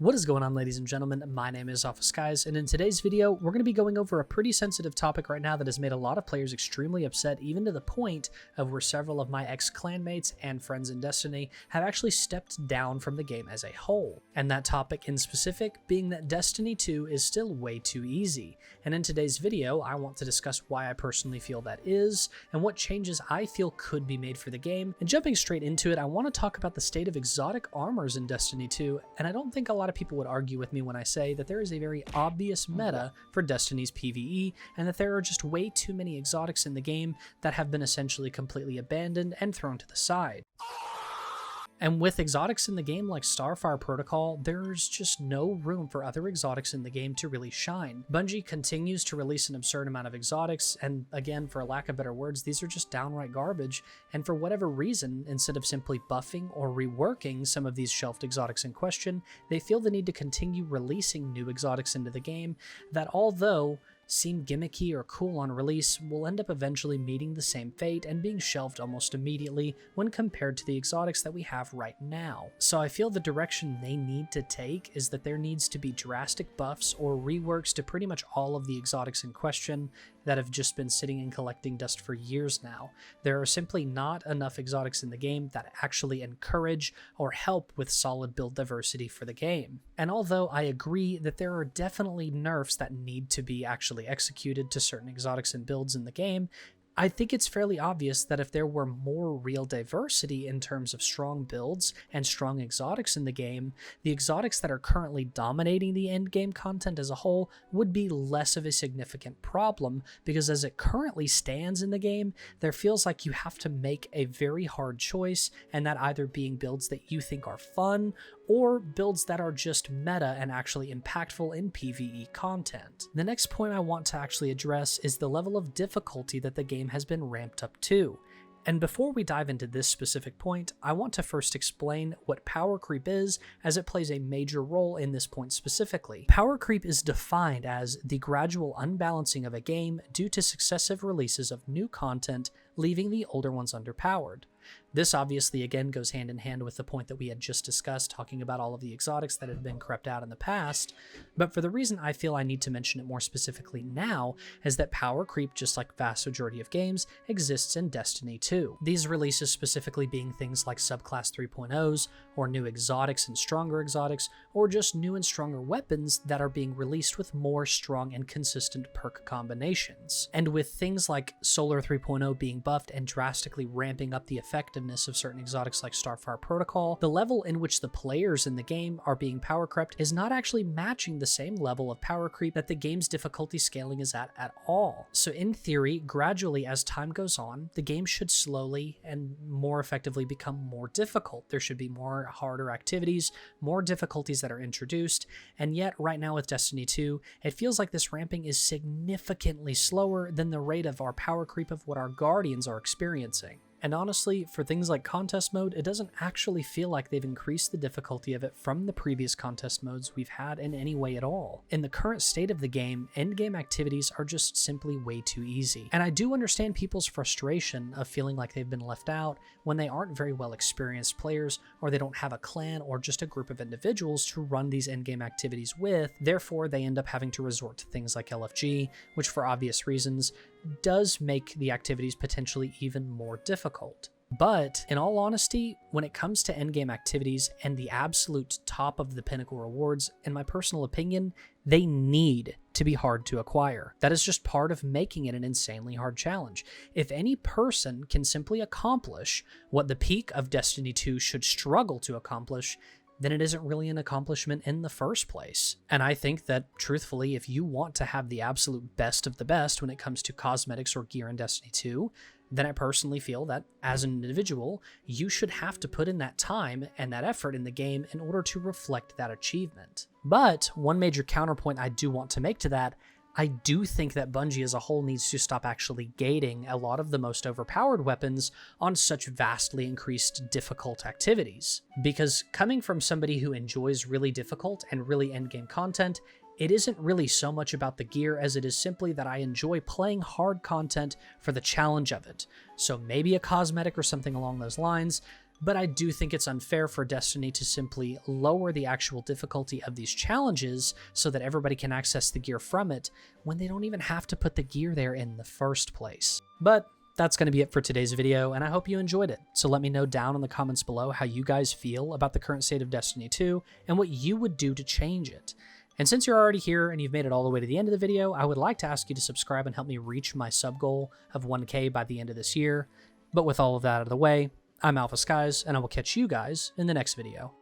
What is going on, ladies and gentlemen? My name is Office Guys, and in today's video, we're going to be going over a pretty sensitive topic right now that has made a lot of players extremely upset, even to the point of where several of my ex-clanmates and friends in Destiny have actually stepped down from the game as a whole. And that topic in specific being that Destiny 2 is still way too easy. And in today's video, I want to discuss why I personally feel that is, and what changes I feel could be made for the game. And jumping straight into it, I want to talk about the state of exotic armors in Destiny 2, and I don't think a lot of people would argue with me when I say that there is a very obvious meta for Destiny's PvE, and that there are just way too many exotics in the game that have been essentially completely abandoned and thrown to the side. And with exotics in the game like Starfire Protocol, there's just no room for other exotics in the game to really shine. Bungie continues to release an absurd amount of exotics, and again, for lack of better words, these are just downright garbage, and for whatever reason, instead of simply buffing or reworking some of these shelved exotics in question, they feel the need to continue releasing new exotics into the game that, although seem gimmicky or cool on release, will end up eventually meeting the same fate and being shelved almost immediately when compared to the exotics that we have right now. So I feel the direction they need to take is that there needs to be drastic buffs or reworks to pretty much all of the exotics in question that have just been sitting and collecting dust for years now. There are simply not enough exotics in the game that actually encourage or help with solid build diversity for the game. And although I agree that there are definitely nerfs that need to be actually executed to certain exotics and builds in the game, I think it's fairly obvious that if there were more real diversity in terms of strong builds and strong exotics in the game, the exotics that are currently dominating the endgame content as a whole would be less of a significant problem, because as it currently stands in the game, there feels like you have to make a very hard choice, and that either being builds that you think are fun, or builds that are just meta and actually impactful in PvE content. The next point I want to actually address is the level of difficulty that the game has been ramped up to. And before we dive into this specific point, I want to first explain what power creep is, as it plays a major role in this point specifically. Power creep is defined as the gradual unbalancing of a game due to successive releases of new content, leaving the older ones underpowered. This obviously again goes hand in hand with the point that we had just discussed, talking about all of the exotics that had been crept out in the past, but for the reason I feel I need to mention it more specifically now is that power creep, just like vast majority of games, exists in Destiny 2. These releases specifically being things like subclass 3.0s, or new exotics and stronger exotics, or just new and stronger weapons that are being released with more strong and consistent perk combinations. And with things like Solar 3.0 being buffed and drastically ramping up the effectiveness of certain exotics like Starfire Protocol, the level in which the players in the game are being power crept is not actually matching the same level of power creep that the game's difficulty scaling is at all. So in theory, gradually as time goes on, the game should slowly and more effectively become more difficult. There should be more harder activities, more difficulties that are introduced, and yet right now with Destiny 2, it feels like this ramping is significantly slower than the rate of our power creep of what our Guardians are experiencing. And honestly, for things like contest mode, it doesn't actually feel like they've increased the difficulty of it from the previous contest modes we've had in any way at all. In the current state of the game, endgame activities are just simply way too easy. And I do understand people's frustration of feeling like they've been left out when they aren't very well experienced players, or they don't have a clan or just a group of individuals to run these endgame activities with. Therefore, they end up having to resort to things like LFG, which for obvious reasons does make the activities potentially even more difficult. But in all honesty, when it comes to endgame activities and the absolute top of the pinnacle rewards, in my personal opinion, they need to be hard to acquire. That is just part of making it an insanely hard challenge. If any person can simply accomplish what the peak of Destiny 2 should struggle to accomplish, then it isn't really an accomplishment in the first place. And I think that, truthfully, if you want to have the absolute best of the best when it comes to cosmetics or gear in Destiny 2, then I personally feel that, as an individual, you should have to put in that time and that effort in the game in order to reflect that achievement. But one major counterpoint I do want to make to that, I do think that Bungie as a whole needs to stop actually gating a lot of the most overpowered weapons on such vastly increased difficult activities. Because coming from somebody who enjoys really difficult and really endgame content, it isn't really so much about the gear as it is simply that I enjoy playing hard content for the challenge of it. So maybe a cosmetic or something along those lines, but I do think it's unfair for Destiny to simply lower the actual difficulty of these challenges so that everybody can access the gear from it when they don't even have to put the gear there in the first place. But that's going to be it for today's video, and I hope you enjoyed it. So let me know down in the comments below how you guys feel about the current state of Destiny 2 and what you would do to change it. And since you're already here and you've made it all the way to the end of the video, I would like to ask you to subscribe and help me reach my sub goal of 1K by the end of this year. But with all of that out of the way, I'm Alpha Skies, and I will catch you guys in the next video.